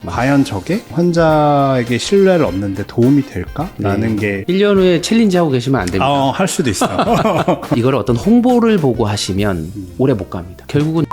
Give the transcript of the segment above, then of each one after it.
과연 저게 환자에게 신뢰를 얻는데 도움이 될까? 라는 게 1년 후에 챌린지 하고 계시면 안 됩니다. 할 수도 있어요. 이걸 어떤 홍보를 보고 하시면 오래 못 갑니다. 결국은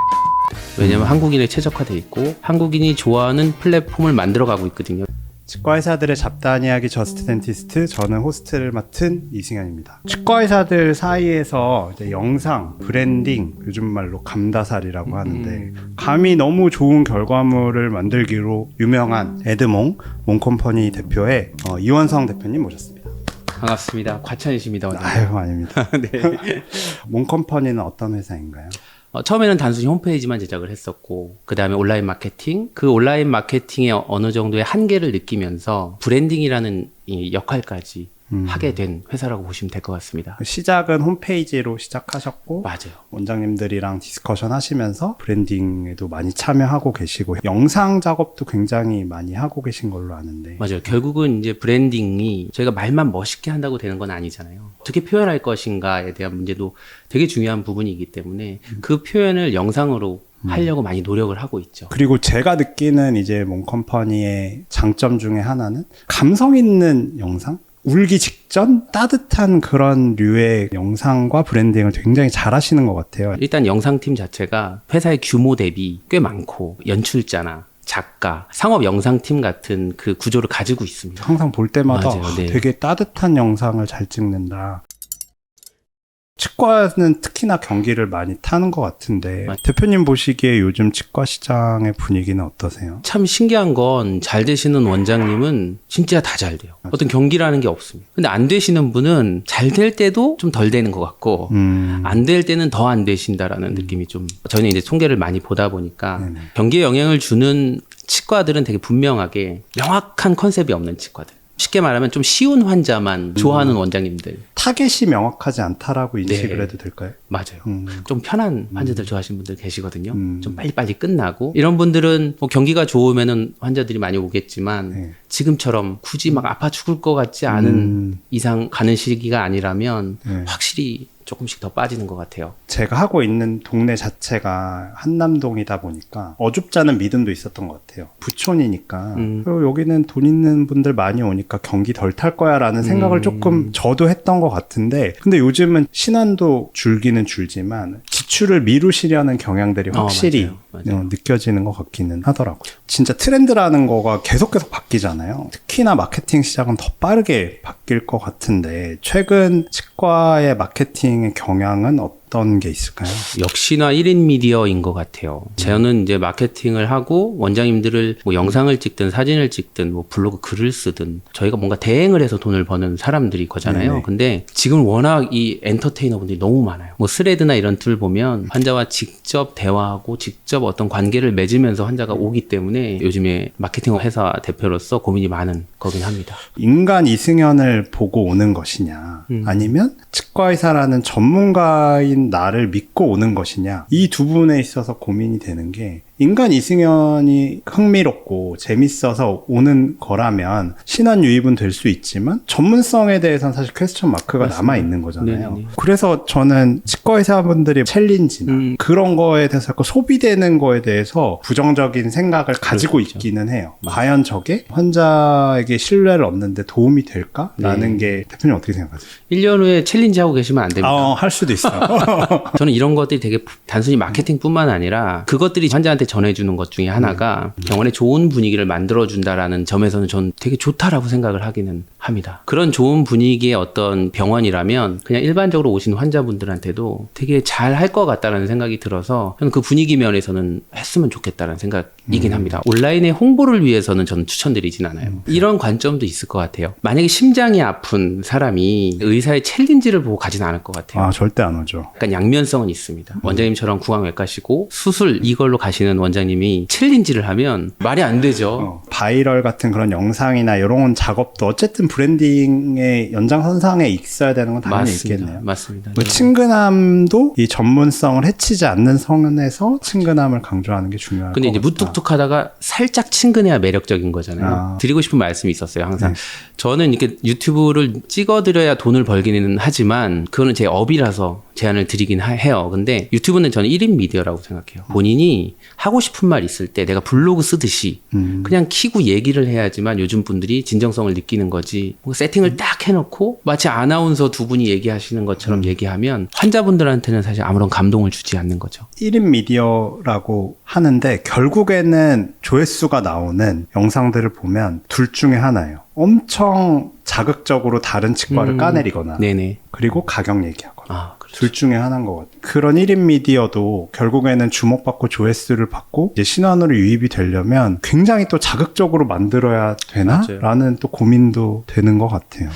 왜냐면 한국인에 최적화돼 있고 한국인이 좋아하는 플랫폼을 만들어가고 있거든요. 치과 의사들의 잡다한 이야기 저스트 덴티스트, 저는 호스트를 맡은 이승현입니다. 치과 의사들 사이에서 이제 영상, 브랜딩, 요즘 말로 감다살이라고 하는데 감이 너무 좋은 결과물을 만들기로 유명한 에드몽 몽컴퍼니 대표의 이원성 대표님 모셨습니다. 반갑습니다. 과찬이십니다. 아유, 아닙니다. 네. 몽컴퍼니는 어떤 회사인가요? 처음에는 단순히 홈페이지만 제작을 했었고 그 다음에 온라인 마케팅, 그 온라인 마케팅의 어느 정도의 한계를 느끼면서 브랜딩이라는 이 역할까지 하게 된 회사라고 보시면 될 것 같습니다. 시작은 홈페이지로 시작하셨고 맞아요. 원장님들이랑 디스커션 하시면서 브랜딩에도 많이 참여하고 계시고 영상 작업도 굉장히 많이 하고 계신 걸로 아는데 맞아요. 결국은 이제 브랜딩이 저희가 말만 멋있게 한다고 되는 건 아니잖아요. 어떻게 표현할 것인가에 대한 문제도 되게 중요한 부분이기 때문에 그 표현을 영상으로 하려고 많이 노력을 하고 있죠. 그리고 제가 느끼는 이제 몽컴퍼니의 장점 중에 하나는 감성 있는 영상? 울기 직전 따뜻한 그런 류의 영상과 브랜딩을 굉장히 잘 하시는 것 같아요. 일단 영상팀 자체가 회사의 규모 대비 꽤 많고 연출자나 작가, 상업 영상팀 같은 그 구조를 가지고 있습니다. 항상 볼 때마다 맞아요, 네. 되게 따뜻한 영상을 잘 찍는다. 치과는 특히나 경기를 많이 타는 것 같은데 대표님 보시기에 요즘 치과 시장의 분위기는 어떠세요? 참 신기한 건 잘 되시는 원장님은 진짜 다 잘 돼요. 어떤 경기라는 게 없습니다. 근데 안 되시는 분은 잘 될 때도 좀 덜 되는 것 같고 안 될 때는 더 안 되신다라는 느낌이 좀 저는 이제 통계를 많이 보다 보니까 네네. 경기에 영향을 주는 치과들은 되게 분명하게 명확한 컨셉이 없는 치과들. 쉽게 말하면 좀 쉬운 환자만 좋아하는 원장님들. 타겟이 명확하지 않다라고 인식을 네. 해도 될까요? 맞아요. 좀 편한 환자들 좋아하시는 분들 계시거든요. 음. 좀 빨리빨리 끝나고. 이런 분들은 뭐 경기가 좋으면은 환자들이 많이 오겠지만 네. 지금처럼 굳이 막 아파 죽을 것 같지 않은 이상 가는 시기가 아니라면 네. 확실히 조금씩 더 빠지는 것 같아요. 제가 하고 있는 동네 자체가 한남동이다 보니까 어줍지 않은 믿음도 있었던 것 같아요. 부촌이니까 그리고 여기는 돈 있는 분들 많이 오니까 경기 덜 탈 거야 라는 생각을 조금 저도 했던 것 같은데 근데 요즘은 신안도 줄기는 줄지만 지출을 미루시려는 경향들이 확실히 맞아요. 느껴지는 것 같기는 하더라고요. 진짜 트렌드라는 거가 계속 바뀌잖아요. 특히나 마케팅 시장은 더 빠르게 바뀔 것 같은데 최근 치과의 마케팅의 경향은 어떤 게 있을까요? 역시나 1인 미디어인 것 같아요. 저는 이제 마케팅을 하고 원장님들을 뭐 영상을 찍든 사진을 찍든 뭐 블로그 글을 쓰든 저희가 뭔가 대행을 해서 돈을 버는 사람들이 거잖아요. 네네. 근데 지금 워낙 이 엔터테이너 분들이 너무 많아요. 뭐 스레드나 이런 툴 보면 환자와 직접 대화하고 직접 어떤 관계를 맺으면서 환자가 오기 때문에 요즘에 마케팅 회사 대표로서 고민이 많은 거긴 합니다. 인간 이승현을 보고 오는 것이냐 아니면 치과의사라는 전문가인 나를 믿고 오는 것이냐 이 두 부분에 있어서 고민이 되는 게 인간 이승현이 흥미롭고 재밌어서 오는 거라면 신원 유입은 될 수 있지만 전문성에 대해서는 사실 퀘스천 마크가 남아있는 거잖아요. 네네. 그래서 저는 치과의사분들이 챌린지나 그런 거에 대해서 약간 소비되는 거에 대해서 부정적인 생각을 가지고 그렇죠. 있기는 해요. 과연 저게 환자에게 신뢰를 얻는데 도움이 될까? 라는 게 대표님 어떻게 생각하세요? 1년 후에 챌린지 하고 계시면 안 됩니다. 할 수도 있어요. 저는 이런 것들이 되게 단순히 마케팅뿐만 아니라 그것들이 환자한테 전해주는 것 중에 하나가 병원에 좋은 분위기를 만들어준다라는 점에서는 저는 되게 좋다라고 생각을 하기는 합니다. 그런 좋은 분위기의 어떤 병원이라면 그냥 일반적으로 오시는 환자분들한테도 되게 잘 할 것 같다는 생각이 들어서 저는 그 분위기 면에서는 했으면 좋겠다는 생각이긴 합니다. 온라인의 홍보를 위해서는 저는 추천드리진 않아요. 이런 관점도 있을 것 같아요. 만약에 심장이 아픈 사람이 의사의 챌린지를 보고 가진 않을 것 같아요. 절대 안 오죠. 약간 양면성은 있습니다. 원장님처럼 구강외과시고 수술 이걸로 가시는 원장님이 챌린지를 하면 말이 안 되죠. 바이럴 같은 그런 영상이나 이런 작업도 어쨌든 브랜딩의 연장선상에 있어야 되는 건 당연히 있겠네요. 맞습니다. 뭐 친근함도 이 전문성을 해치지 않는 선에서 친근함을 강조하는 게 중요할 것 근데 이제 같다. 무뚝뚝하다가 살짝 친근해야 매력적인 거잖아요. 드리고 싶은 말씀이 있었어요. 항상 저는 이렇게 유튜브를 찍어드려야 돈을 벌기는 하지만 그거는 제 업이라서 제안을 드리긴 해요. 근데 유튜브는 저는 1인 미디어라고 생각해요. 본인이 하고 싶은 말 있을 때 내가 블로그 쓰듯이 그냥 키고 얘기를 해야지만 요즘 분들이 진정성을 느끼는 거지. 뭐 세팅을 딱 해놓고 마치 아나운서 두 분이 얘기하시는 것처럼 얘기하면 환자분들한테는 사실 아무런 감동을 주지 않는 거죠. 1인 미디어라고 하는데 결국에는 조회수가 나오는 영상들을 보면 둘 중에 하나예요. 엄청 자극적으로 다른 치과를 까내리거나 네네. 그리고 가격 얘기하거나 아, 그렇죠. 둘 중에 하나인 것 같아요. 그런 1인 미디어도 결국에는 주목받고 조회수를 받고 이제 신환으로 유입이 되려면 굉장히 또 자극적으로 만들어야 되나? 맞아요. 라는 또 고민도 되는 것 같아요.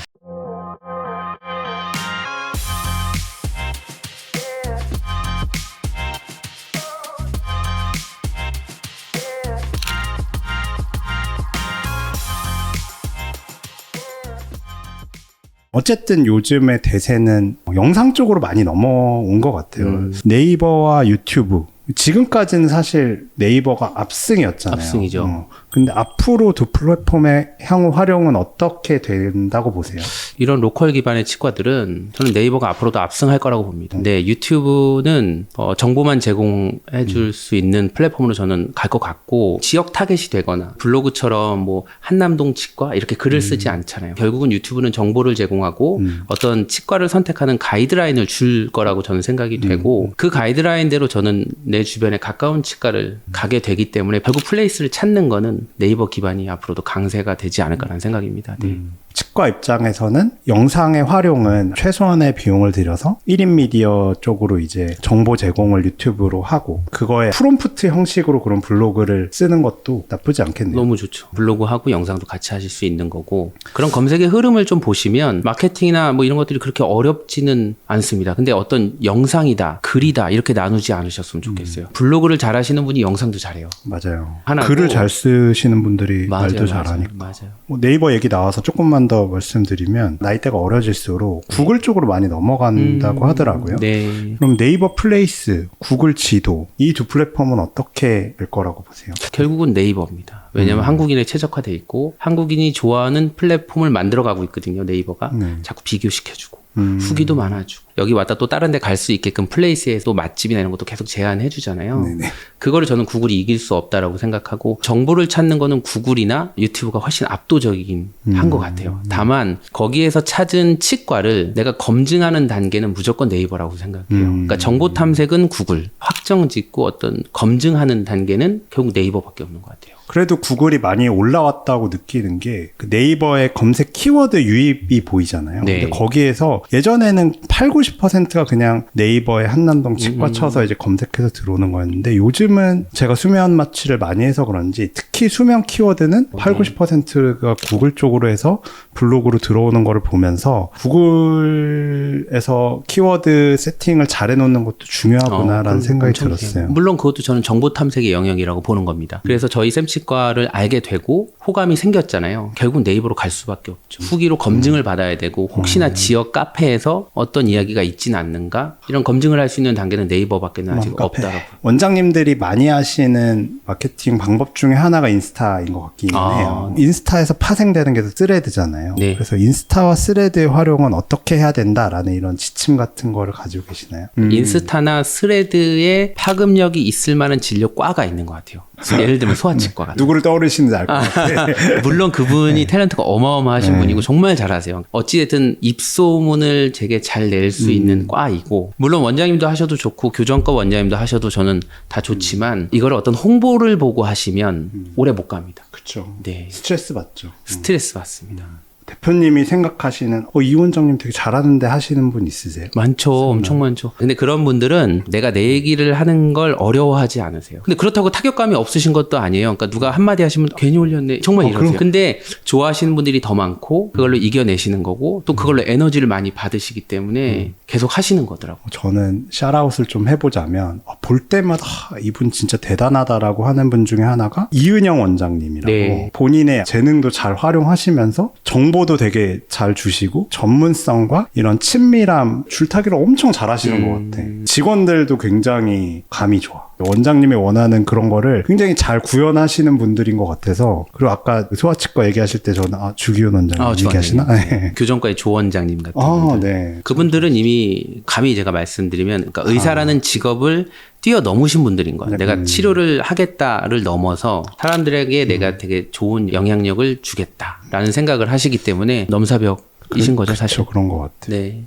어쨌든 요즘의 대세는 영상 쪽으로 많이 넘어온 것 같아요. 네이버와 유튜브. 지금까지는 사실 네이버가 압승이었잖아요. 압승이죠. 근데 앞으로 두 플랫폼의 향후 활용은 어떻게 된다고 보세요? 이런 로컬 기반의 치과들은 저는 네이버가 앞으로도 압승할 거라고 봅니다. 근데 유튜브는 정보만 제공해 줄 수 있는 플랫폼으로 저는 갈 것 같고 지역 타겟이 되거나 블로그처럼 뭐 한남동 치과 이렇게 글을 쓰지 않잖아요. 결국은 유튜브는 정보를 제공하고 어떤 치과를 선택하는 가이드라인을 줄 거라고 저는 생각이 되고 그 가이드라인대로 저는 내 주변에 가까운 치과를 가게 되기 때문에 결국 플레이스를 찾는 거는 네이버 기반이 앞으로도 강세가 되지 않을까라는 생각입니다. 네. 치과 입장에서는 영상의 활용은 최소한의 비용을 들여서 1인 미디어 쪽으로 이제 정보 제공을 유튜브로 하고 그거에 프롬프트 형식으로 그런 블로그를 쓰는 것도 나쁘지 않겠네요. 너무 좋죠. 블로그하고 영상도 같이 하실 수 있는 거고 그런 검색의 흐름을 좀 보시면 마케팅이나 뭐 이런 것들이 그렇게 어렵지는 않습니다. 근데 어떤 영상이다, 글이다 이렇게 나누지 않으셨으면 좋겠어요. 블로그를 잘 하시는 분이 영상도 잘해요. 맞아요. 하나고. 글을 잘 쓰시는 분들이 맞아요, 말도 맞아요, 잘하니까. 맞아요. 뭐 네이버 얘기 나와서 조금만 더 말씀드리면 나이대가 어려질수록 구글 쪽으로 많이 넘어간다고 하더라고요. 네. 그럼 네이버 플레이스, 구글 지도 이 두 플랫폼은 어떻게 될 거라고 보세요? 결국은 네이버입니다. 왜냐하면 한국인에 최적화돼 있고 한국인이 좋아하는 플랫폼을 만들어가고 있거든요. 네이버가 자꾸 비교시켜주고 후기도 많아주고 여기 왔다 또 다른 데 갈 수 있게끔 플레이스에서 또 맛집이나 이런 것도 계속 제안해 주잖아요. 네네. 그거를 저는 구글이 이길 수 없다라고 생각하고 정보를 찾는 거는 구글이나 유튜브가 훨씬 압도적이긴 한 것 같아요. 다만 거기에서 찾은 치과를 내가 검증하는 단계는 무조건 네이버라고 생각해요. 그러니까 정보 탐색은 구글, 확정 짓고 어떤 검증하는 단계는 결국 네이버밖에 없는 것 같아요. 그래도 구글이 많이 올라왔다고 느끼는 게 그 네이버의 검색 키워드 유입이 보이잖아요. 네. 근데 거기에서 예전에는 80~90%가 그냥 네이버의 한남동 치과 쳐서 이제 검색해서 들어오는 거였는데 요즘은 제가 수면 마취를 많이 해서 그런지 특히 수면 키워드는 80~90%가 구글 쪽으로 해서 블로그로 들어오는 거를 보면서 구글에서 키워드 세팅을 잘 해놓는 것도 중요하구나라는 생각이 들었어요. 물론 그것도 저는 정보 탐색의 영역이라고 보는 겁니다. 그래서 저희 쌤치과를 알게 되고 호감이 생겼잖아요. 결국 네이버로 갈 수밖에 없죠. 후기로 검증을 받아야 되고 혹시나 지역 카페에서 어떤 이야기가 있지는 않는가 이런 검증을 할 수 있는 단계는 네이버밖에는 아직 없다라고. 원장님들이 많이 하시는 마케팅 방법 중에 하나가 인스타인 것 같긴 해요. 인스타에서 파생되는 게 스레드잖아요. 네. 그래서 인스타와 스레드의 활용은 어떻게 해야 된다라는 이런 지침 같은 거를 가지고 계시나요? 인스타나 스레드에 파급력이 있을 만한 진료과가 있는 것 같아요. 예를 들면 소아치과 같은. 누구를 떠오르시는지 알 것 같아요. 물론 그분이 탤런트가 어마어마하신 분이고 정말 잘하세요. 어찌됐든 입소문을 되게 잘 낼 수 있는 과이고 물론 원장님도 하셔도 좋고 교정과 원장님도 하셔도 저는 다 좋지만 이걸 어떤 홍보를 보고 하시면 오래 못 갑니다. 그렇죠. 네. 스트레스 받죠. 스트레스 받습니다. 대표님이 생각하시는 이 원장님 되게 잘하는데 하시는 분 있으세요? 많죠. 엄청 많죠. 근데 그런 분들은 내가 내 얘기를 하는 걸 어려워하지 않으세요. 근데 그렇다고 타격감이 없으신 것도 아니에요. 그러니까 누가 한마디 하시면 괜히 올렸네. 정말 이러세요. 근데 좋아하시는 분들이 더 많고 그걸로 이겨내시는 거고 또 그걸로 에너지를 많이 받으시기 때문에 계속 하시는 거더라고요. 저는 샤라웃을 좀 해보자면 볼 때마다 이분 진짜 대단하다라고 하는 분 중에 하나가 이은영 원장님이라고 네. 본인의 재능도 잘 활용하시면서 정보도 정보도 되게 잘 주시고 전문성과 이런 친밀함 줄타기를 엄청 잘하시는 것 같아. 직원들도 굉장히 감이 좋아. 원장님이 원하는 그런 거를 굉장히 잘 구현하시는 분들인 것 같아서. 그리고 아까 소아치과 얘기하실 때 저는 주기훈 원장님 얘기하시나? 네. 교정과의 조 원장님 같은 아, 분들. 네. 그분들은 이미 감히 제가 말씀드리면 그러니까 의사라는 직업을 뛰어넘으신 분들인 거예요. 내가 치료를 하겠다를 넘어서 사람들에게 내가 되게 좋은 영향력을 주겠다라는 생각을 하시기 때문에 넘사벽이신 거죠, 사실. 그렇죠. 그런 것 같아요. 네.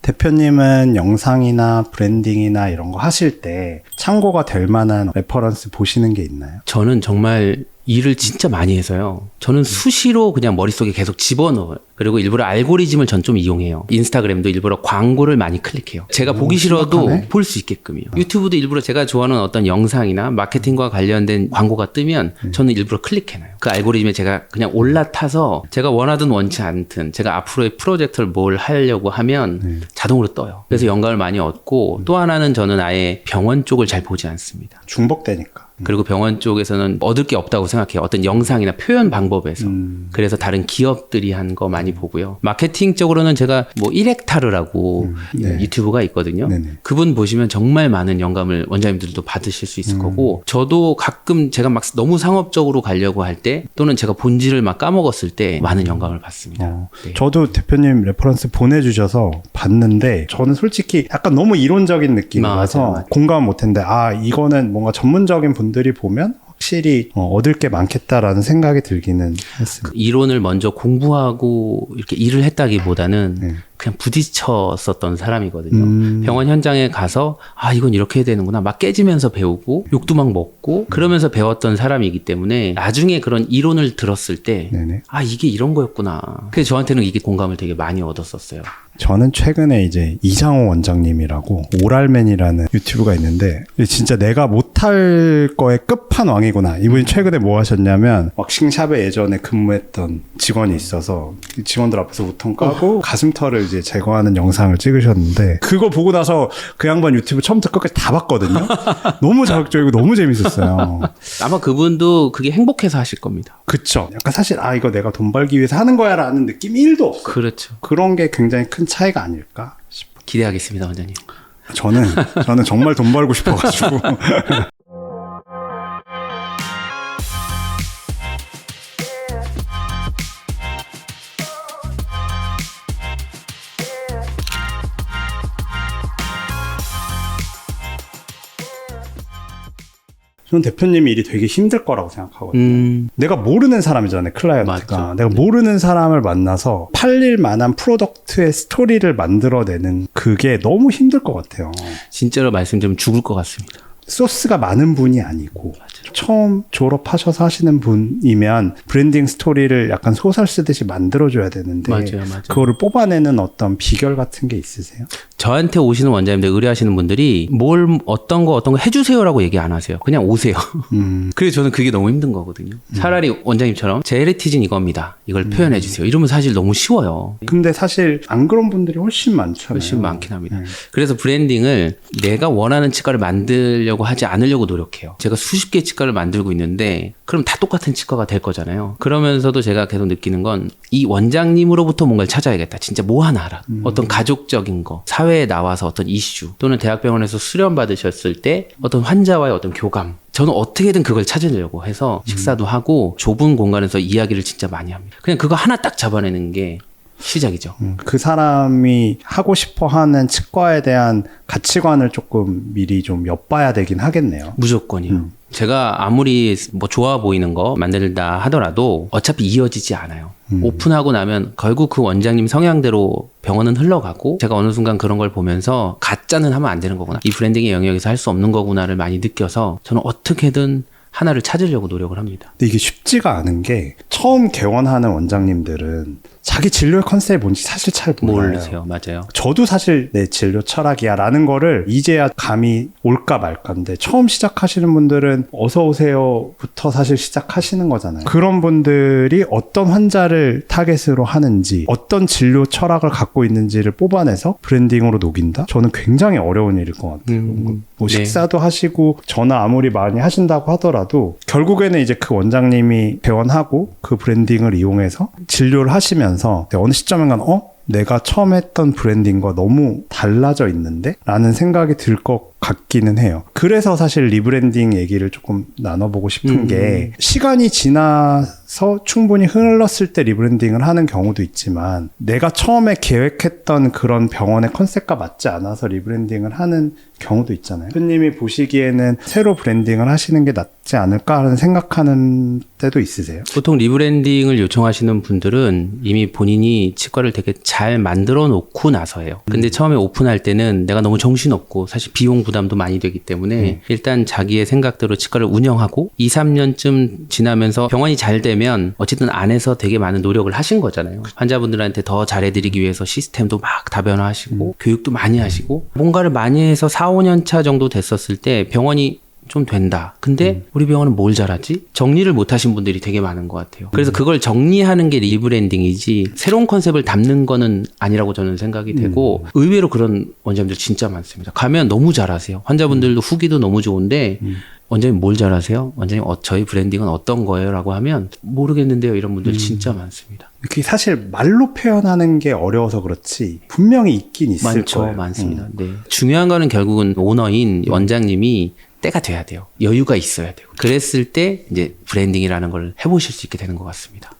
대표님은 영상이나 브랜딩이나 이런 거 하실 때 참고가 될 만한 레퍼런스 보시는 게 있나요? 저는 정말 일을 진짜 많이 해서요. 저는 수시로 그냥 머릿속에 계속 집어넣어요. 그리고 일부러 알고리즘을 전 좀 이용해요. 인스타그램도 일부러 광고를 많이 클릭해요. 제가 보기 싫어도 심각하네. 볼 수 있게끔요. 유튜브도 일부러 제가 좋아하는 어떤 영상이나 마케팅과 관련된 광고가 뜨면 저는 일부러 클릭해놔요. 그 알고리즘에 제가 그냥 올라타서 제가 원하든 원치 않든 제가 앞으로의 프로젝트를 뭘 하려고 하면 자동으로 떠요. 그래서 영감을 많이 얻고 또 하나는 저는 아예 병원 쪽을 잘 보지 않습니다. 중복되니까. 그리고 병원 쪽에서는 얻을 게 없다고 생각해요. 어떤 영상이나 표현 방법에서. 그래서 다른 기업들이 한 거 많이 보고요. 마케팅적으로는 제가 뭐 1헥타르라고 네. 유튜브가 있거든요. 네네. 그분 보시면 정말 많은 영감을 원장님들도 받으실 수 있을 거고 저도 가끔 제가 막 너무 상업적으로 가려고 할 때 또는 제가 본질을 막 까먹었을 때 많은 영감을 받습니다. 네. 저도 대표님 레퍼런스 보내주셔서 봤는데 저는 솔직히 약간 너무 이론적인 느낌이라서 맞아요. 공감 못했는데 이거는 뭔가 전문적인 분들이 보면 확실히 얻을 게 많겠다라는 생각이 들기는 했습니다. 이론을 먼저 공부하고 이렇게 일을 했다기보다는 네. 그냥 부딪혔었던 사람이거든요. 병원 현장에 가서 이건 이렇게 해야 되는구나 막 깨지면서 배우고 욕도 막 먹고 그러면서 배웠던 사람이기 때문에 나중에 그런 이론을 들었을 때 네네. 이게 이런 거였구나. 그래서 저한테는 이게 공감을 되게 많이 얻었었어요. 저는 최근에 이제 이장호 원장님이라고 오랄맨이라는 유튜브가 있는데 진짜 내가 못할 거의 끝판왕이구나. 이분이 최근에 뭐 하셨냐면 왁싱샵에 예전에 근무했던 직원이 있어서 직원들 앞에서 우통 까고 가슴털을 이제 제거하는 영상을 찍으셨는데 그거 보고 나서 그 양반 유튜브 처음부터 끝까지 다 봤거든요. 너무 자극적이고 너무 재밌었어요. 아마 그분도 그게 행복해서 하실 겁니다. 그쵸. 약간 사실 이거 내가 돈 벌기 위해서 하는 거야 라는 느낌이 1도 없어요. 그렇죠. 그런 게 굉장히 큰 차이가 아닐까 싶어요. 기대하겠습니다, 원장님. 저는 정말 돈 벌고 싶어가지고. 저는 대표님 일이 되게 힘들 거라고 생각하거든요. 내가 모르는 사람이잖아요, 클라이언트가. 맞죠. 내가 모르는 사람을 만나서 팔릴 만한 프로덕트의 스토리를 만들어내는 그게 너무 힘들 것 같아요. 진짜로 말씀드리면 죽을 것 같습니다. 소스가 많은 분이 아니고 처음 졸업하셔서 하시는 분이면 브랜딩 스토리를 약간 소설 쓰듯이 만들어줘야 되는데 맞아요. 그거를 뽑아내는 어떤 비결 같은 게 있으세요? 저한테 오시는 원장님들 의뢰하시는 분들이 어떤 거 해주세요라고 얘기 안 하세요. 그냥 오세요. 그래서 저는 그게 너무 힘든 거거든요. 차라리 원장님처럼 제 헤리티지는 이겁니다. 이걸 표현해 주세요. 이러면 사실 너무 쉬워요. 근데 사실 안 그런 분들이 훨씬 많잖아요. 훨씬 많긴 합니다. 그래서 브랜딩을 내가 원하는 치과를 만들려고 하지 않으려고 노력해요. 제가 수십 개의 치과를 만들고 있는데 그럼 다 똑같은 치과가 될 거잖아요. 그러면서도 제가 계속 느끼는 건 이 원장님으로부터 뭔가를 찾아야겠다. 진짜 뭐 하나 알아. 어떤 가족적인 거, 사회에 나와서 어떤 이슈 또는 대학병원에서 수련 받으셨을 때 어떤 환자와의 어떤 교감. 저는 어떻게든 그걸 찾으려고 해서 식사도 하고 좁은 공간에서 이야기를 진짜 많이 합니다. 그냥 그거 하나 딱 잡아내는 게 시작이죠. 그 사람이 하고 싶어 하는 치과에 대한 가치관을 조금 미리 좀 엿봐야 되긴 하겠네요. 무조건이요. 제가 아무리 뭐 좋아 보이는 거 만들다 하더라도 어차피 이어지지 않아요. 오픈하고 나면 결국 그 원장님 성향대로 병원은 흘러가고 제가 어느 순간 그런 걸 보면서 가짜는 하면 안 되는 거구나. 이 브랜딩의 영역에서 할 수 없는 거구나를 많이 느껴서 저는 어떻게든 하나를 찾으려고 노력을 합니다. 근데 이게 쉽지가 않은 게 처음 개원하는 원장님들은 자기 진료의 컨셉이 뭔지 사실 잘 몰라요. 모르세요. 맞아요. 저도 사실 내 진료 철학이야 라는 거를 이제야 감이 올까 말까인데 처음 시작하시는 분들은 어서 오세요부터 사실 시작하시는 거잖아요. 그런 분들이 어떤 환자를 타겟으로 하는지 어떤 진료 철학을 갖고 있는지를 뽑아내서 브랜딩으로 녹인다? 저는 굉장히 어려운 일일 것 같아요. 뭐 네. 식사도 하시고 전화 아무리 많이 하신다고 하더라도 결국에는 이제 그 원장님이 개원하고 그 브랜딩을 이용해서 진료를 하시면서 어느 시점인가 내가 처음 했던 브랜딩과 너무 달라져 있는데? 라는 생각이 들 것 같기는 해요. 그래서 사실 리브랜딩 얘기를 조금 나눠보고 싶은 게 시간이 지나서 충분히 흘렀을 때 리브랜딩을 하는 경우도 있지만 내가 처음에 계획했던 그런 병원의 컨셉과 맞지 않아서 리브랜딩을 하는 경우도 있잖아요. 대표님이 보시기에는 새로 브랜딩을 하시는 게 낫지 않을까 하는 생각하는 때도 있으세요? 보통 리브랜딩을 요청하시는 분들은 이미 본인이 치과를 되게 잘 만들어 놓고 나서예요. 근데 처음에 오픈할 때는 내가 너무 정신없고 사실 비용 부담도 많이 되기 때문에 일단 자기의 생각대로 치과를 운영하고 2, 3년쯤 지나면서 병원이 잘 되면 어쨌든 안에서 되게 많은 노력을 하신 거잖아요. 환자분들한테 더 잘해드리기 위해서 시스템도 막 다변화하시고 교육도 많이 하시고 뭔가를 많이 해서 4, 5년 차 정도 됐었을 때 병원이 좀 된다. 근데 우리 병원은 뭘 잘하지? 정리를 못 하신 분들이 되게 많은 것 같아요. 그래서 그걸 정리하는 게 리브랜딩이지 새로운 컨셉을 담는 거는 아니라고 저는 생각이 되고 의외로 그런 원장님들 진짜 많습니다. 가면 너무 잘하세요. 환자분들도 후기도 너무 좋은데 원장님 뭘 잘하세요? 원장님 저희 브랜딩은 어떤 거예요? 라고 하면 모르겠는데요. 이런 분들 진짜 많습니다. 그게 사실 말로 표현하는 게 어려워서 그렇지 분명히 있긴 있을 많죠. 거예요. 많습니다. 네. 중요한 거는 결국은 오너인 원장님이 때가 돼야 돼요. 여유가 있어야 되고. 그랬을 때 이제 브랜딩이라는 걸 해보실 수 있게 되는 것 같습니다.